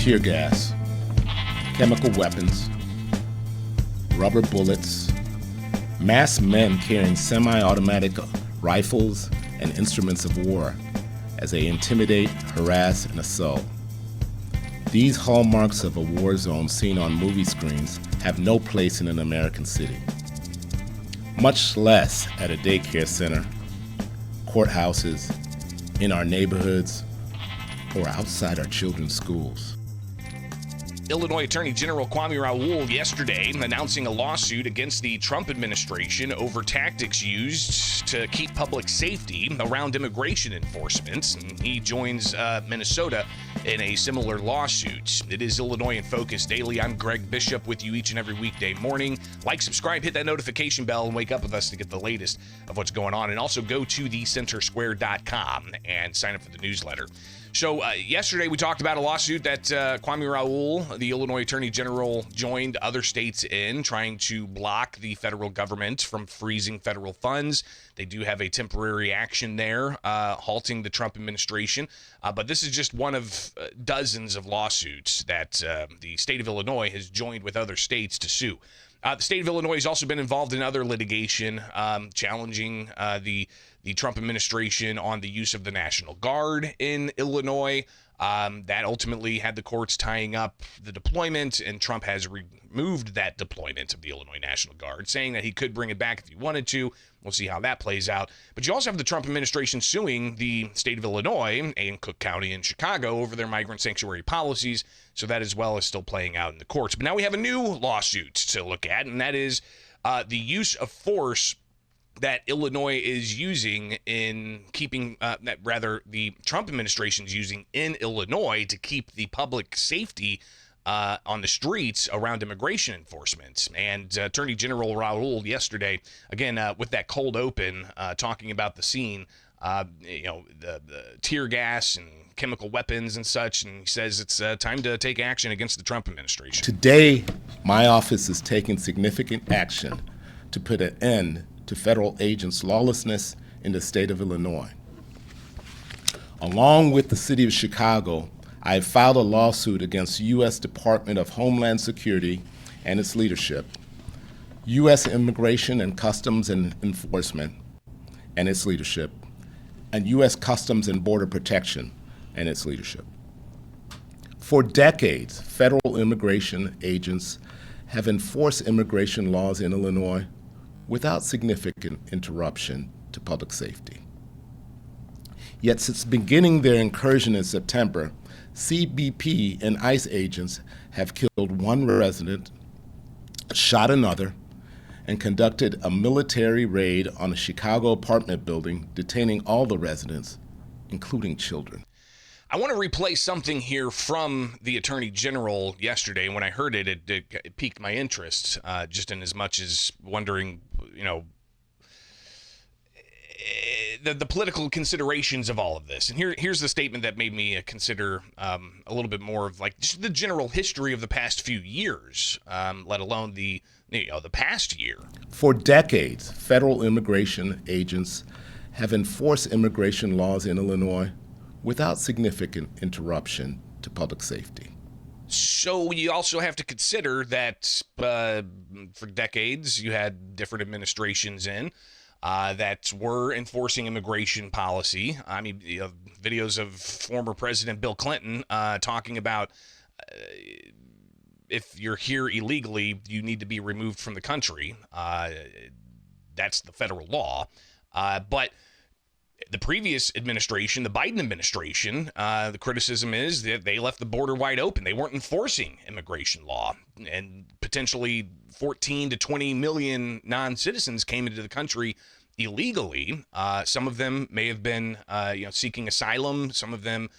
tear gas, chemical weapons, rubber bullets, masked men carrying semi-automatic rifles and instruments of war as they intimidate, harass, and assault. These hallmarks of a war zone seen on movie screens have no place in an American city, much less at a daycare center, courthouses, in our neighborhoods, or outside our children's schools. Illinois Attorney General Kwame Raoul yesterday announcing a lawsuit against the Trump administration over tactics used to keep public safety around immigration enforcement. And he joins Minnesota in a similar lawsuit. It is Illinois in Focus Daily. I'm Greg Bishop with you each and every weekday morning. Like, subscribe, hit that notification bell, and wake up with us to get the latest of what's going on. And also go to thecentersquare.com and sign up for the newsletter. So yesterday we talked about a lawsuit that Kwame Raoul, the Illinois Attorney General, joined other states in, trying to block the federal government from freezing federal funds. They do have a temporary action there, halting the Trump administration. But this is just one of dozens of lawsuits that the state of Illinois has joined with other states to sue. The state of Illinois has also been involved in other litigation, challenging the Trump administration on the use of the National Guard in Illinois. That ultimately had the courts tying up the deployment, and Trump has removed that deployment of the Illinois National Guard, saying that he could bring it back if he wanted to. We'll see how that plays out. But you also have the Trump administration suing the state of Illinois and Cook County and Chicago over their migrant sanctuary policies. So that as well is still playing out in the courts. But now we have a new lawsuit to look at, and that is the use of force that Illinois is using in keeping, the Trump administration is using in Illinois to keep the public safety on the streets around immigration enforcement. And Attorney General Raoul yesterday, again, with that cold open, talking about the scene, the tear gas and chemical weapons and such, and he says it's time to take action against the Trump administration. Today, my office is taking significant action to put an end to federal agents' lawlessness in the state of Illinois. Along with the city of Chicago, I have filed a lawsuit against U.S. Department of Homeland Security and its leadership, U.S. Immigration and Customs and Enforcement and its leadership, and U.S. Customs and Border Protection and its leadership. For decades, federal immigration agents have enforced immigration laws in Illinois without significant interruption to public safety. Yet since beginning their incursion in September, CBP and ICE agents have killed one resident, shot another, and conducted a military raid on a Chicago apartment building, detaining all the residents, including children. I want to replay something here from the Attorney General yesterday. When I heard it, it piqued my interest, just in as much as wondering, the political considerations of all of this. And here's the statement that made me consider a little bit more of like just the general history of the past few years, let alone the past year. For decades, federal immigration agents have enforced immigration laws in Illinois without significant interruption to public safety. So you also have to consider that for decades you had different administrations in that were enforcing immigration policy. I mean, videos of former President Bill Clinton talking about if you're here illegally, you need to be removed from the country. That's the federal law. But the previous administration, the Biden administration, the criticism is that they left the border wide open. They weren't enforcing immigration law, and potentially 14 to 20 million non-citizens came into the country illegally. Some of them may have been, seeking asylum. Some of them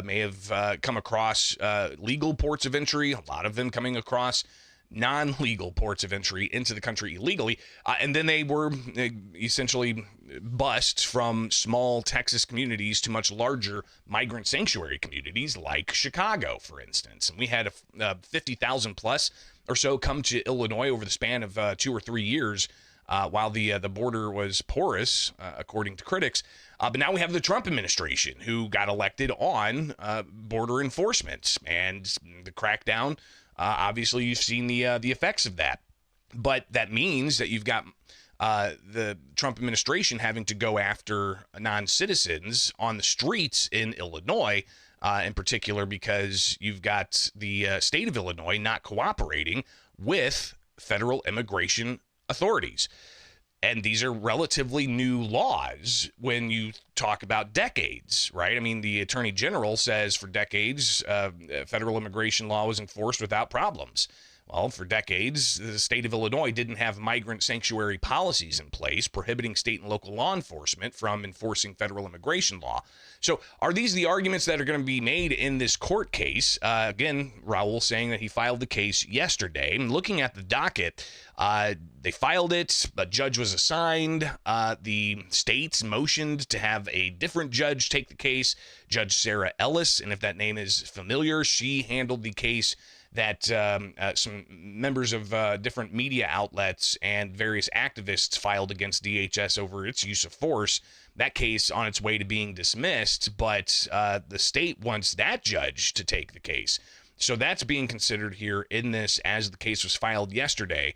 may have come across legal ports of entry. A lot of them coming across non-legal ports of entry into the country illegally. And then they were essentially bussed from small Texas communities to much larger migrant sanctuary communities like Chicago, for instance. And we had 50,000 plus or so come to Illinois over the span of 2 or 3 years while the border was porous, according to critics. But now we have the Trump administration who got elected on border enforcement and the crackdown. Obviously, you've seen the effects of that. But that means that you've got the Trump administration having to go after non-citizens on the streets in Illinois, in particular, because you've got the state of Illinois not cooperating with federal immigration authorities. And these are relatively new laws when you talk about decades, right? I mean, the Attorney General says for decades, federal immigration law was enforced without problems. Well, for decades, the state of Illinois didn't have migrant sanctuary policies in place prohibiting state and local law enforcement from enforcing federal immigration law. So are these the arguments that are going to be made in this court case? Again, Raoul saying that he filed the case yesterday. And looking at the docket, they filed it, a judge was assigned. The states motioned to have a different judge take the case, Judge Sarah Ellis. And if that name is familiar, she handled the case that some members of different media outlets and various activists filed against DHS over its use of force. That case on its way to being dismissed, but the state wants that judge to take the case. So that's being considered here in this as the case was filed yesterday.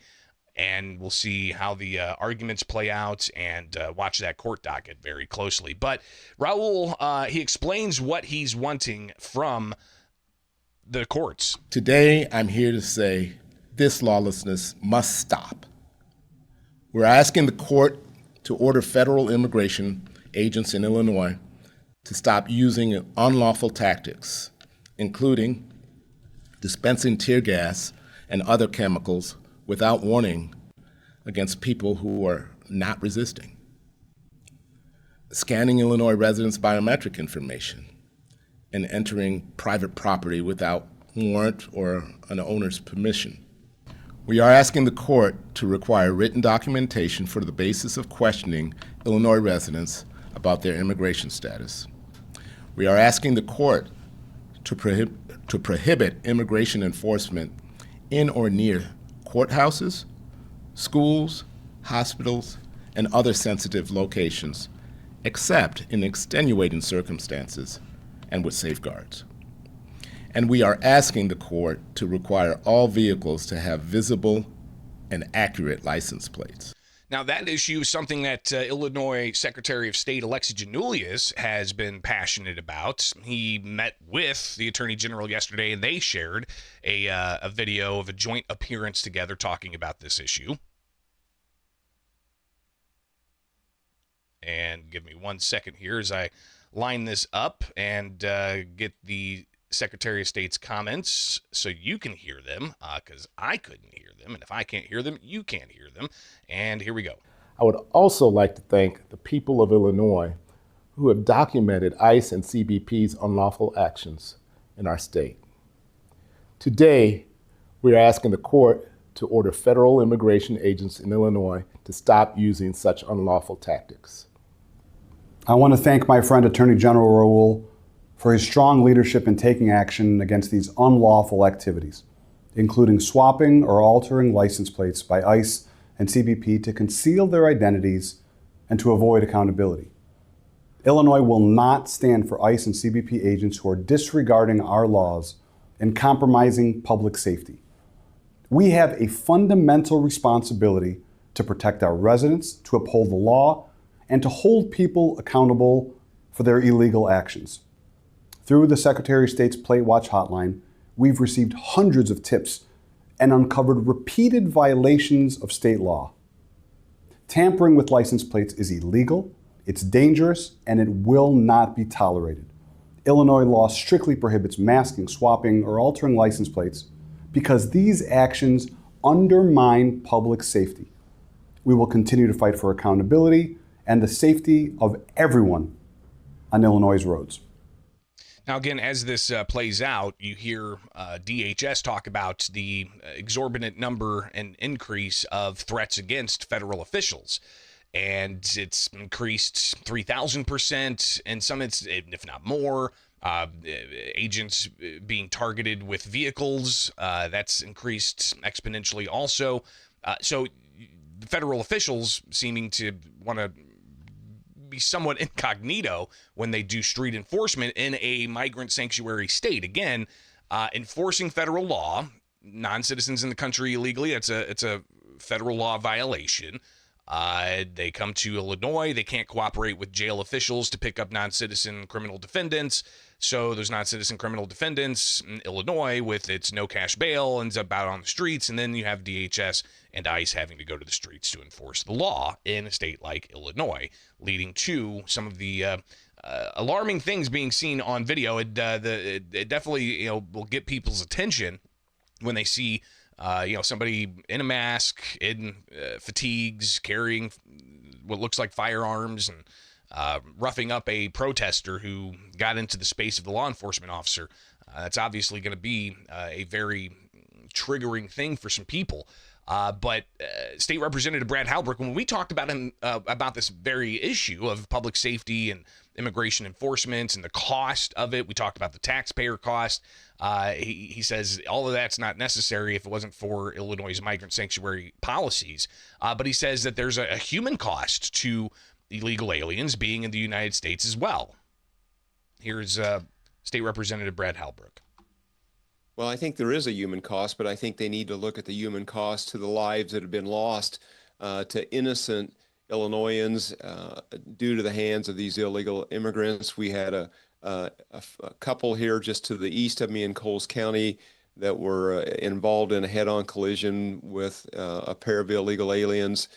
And we'll see how the arguments play out and watch that court docket very closely. But Raoul, he explains what he's wanting from the courts. Today, I'm here to say this lawlessness must stop. We're asking the court to order federal immigration agents in Illinois to stop using unlawful tactics, including dispensing tear gas and other chemicals without warning against people who are not resisting, scanning Illinois residents' biometric information, and entering private property without warrant or an owner's permission. We are asking the court to require written documentation for the basis of questioning Illinois residents about their immigration status. We are asking the court to prohibit immigration enforcement in or near courthouses, schools, hospitals, and other sensitive locations, except in extenuating circumstances and with safeguards. And we are asking the court to require all vehicles to have visible and accurate license plates. Now, that issue is something that Illinois Secretary of State Alexi Janulius has been passionate about. He met with the Attorney General yesterday, and they shared a video of a joint appearance together talking about this issue. And give me 1 second here as I line this up and get the Secretary of State's comments so you can hear them, because I couldn't hear them. And if I can't hear them, you can't hear them. And here we go. I would also like to thank the people of Illinois who have documented ICE and CBP's unlawful actions in our state. Today, we are asking the court to order federal immigration agents in Illinois to stop using such unlawful tactics. I want to thank my friend Attorney General Raoul for his strong leadership in taking action against these unlawful activities, including swapping or altering license plates by ICE and CBP to conceal their identities and to avoid accountability. Illinois will not stand for ICE and CBP agents who are disregarding our laws and compromising public safety. We have a fundamental responsibility to protect our residents, to uphold the law, and to hold people accountable for their illegal actions. Through the Secretary of State's Plate Watch hotline, we've received hundreds of tips and uncovered repeated violations of state law. Tampering with license plates is illegal, it's dangerous, and it will not be tolerated. Illinois law strictly prohibits masking, swapping, or altering license plates because these actions undermine public safety. We will continue to fight for accountability and the safety of everyone on Illinois' roads. Now, again, as this plays out, you hear DHS talk about the exorbitant number and increase of threats against federal officials. And it's increased 3,000% in some instances, if not more. Agents being targeted with vehicles, that's increased exponentially also. So federal officials seeming to want to be somewhat incognito when they do street enforcement in a migrant sanctuary state. Again, enforcing federal law, non-citizens in the country illegally, it's a federal law violation. They come to Illinois. They can't cooperate with jail officials to pick up non-citizen criminal defendants. So those non-citizen criminal defendants in Illinois, with its no cash bail, ends up out on the streets. And then you have DHS and ICE having to go to the streets to enforce the law in a state like Illinois, leading to some of the alarming things being seen on video. It definitely will get people's attention when they see somebody in a mask, in fatigues, carrying what looks like firearms, and roughing up a protester who got into the space of the law enforcement officer. That's obviously going to be a very triggering thing for some people. But State Representative Brad Halbrook, when we talked about him about this very issue of public safety and immigration enforcement and the cost of it, we talked about the taxpayer cost. He says all of that's not necessary if it wasn't for Illinois' migrant sanctuary policies. But he says that there's a human cost to illegal aliens being in the United States as well. Here's State Representative Brad Halbrook. Well, I think there is a human cost, but I think they need to look at the human cost to the lives that have been lost to innocent Illinoisans due to the hands of these illegal immigrants. We had a couple here just to the east of me in Coles County that were involved in a head-on collision with a pair of illegal aliens.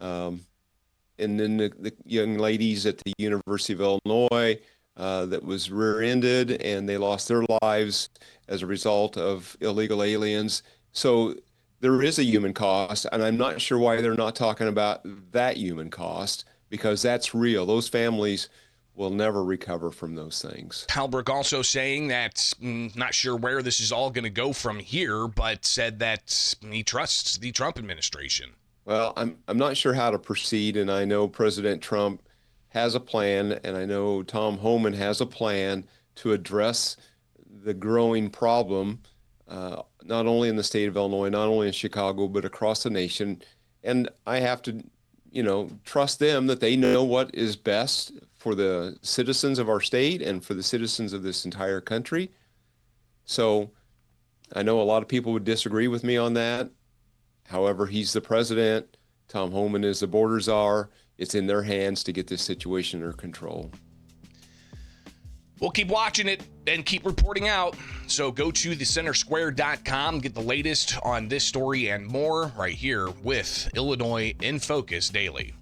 And then the young ladies at the University of Illinois that was rear-ended, and they lost their lives as a result of illegal aliens. So there is a human cost, and I'm not sure why they're not talking about that human cost, because that's real. Those families will never recover from those things. Halbrook also saying that not sure where this is all going to go from here, but said that he trusts the Trump administration. Well, I'm not sure how to proceed, and I know President Trump has a plan, and I know Tom Homan has a plan to address the growing problem, not only in the state of Illinois, not only in Chicago, but across the nation. And I have to, trust them that they know what is best for the citizens of our state and for the citizens of this entire country. So I know a lot of people would disagree with me on that. However, he's the president. Tom Homan is the border czar. It's in their hands to get this situation under control. We'll keep watching it and keep reporting out. So go to thecentersquare.com, get the latest on this story and more right here with Illinois in Focus Daily.